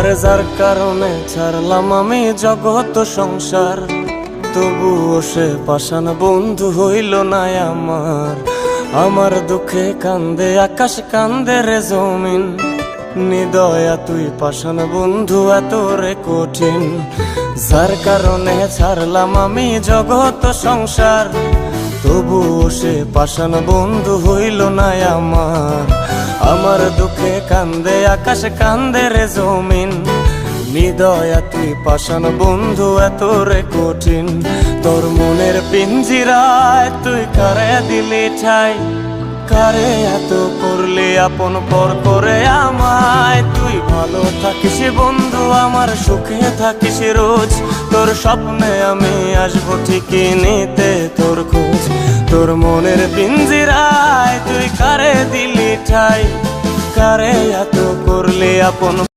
আরে যার কারণে ছাড়লাম আমি জগৎ সংসার, তবুও সে পাষাণ বন্ধু হইল না আমার। আমার দুঃখে কান্দে আকাশ, কান্দে রে জমিন, নিদয়া তুই পাষাণ বন্ধু এত রে কঠিন। যার কারণে ছাড়লাম আমি জগৎ সংসার, তবুও সে পাষাণ বন্ধু হইল না আমার। আমার দুঃখে কান্দে আকাশ, কান্দে রে জমিন, নিদয়া তুই পাষাণ বন্ধু এত রে কঠিন। তোর মনের পিঞ্জিরায় তুই কারে দিলি ঠাই, কারে এত করলি আপন পর করে আমায়। তুই ভালো থাকিস বন্ধু আমার, সুখে থাকিস রোজ, তোর স্বপ্নে আমি আসবো ঠিকই নিতে তোর খোঁজ। তোর মনের পিঞ্জিরায় তুই কারে দিলি ঠাই, কারে এত করলি আপন।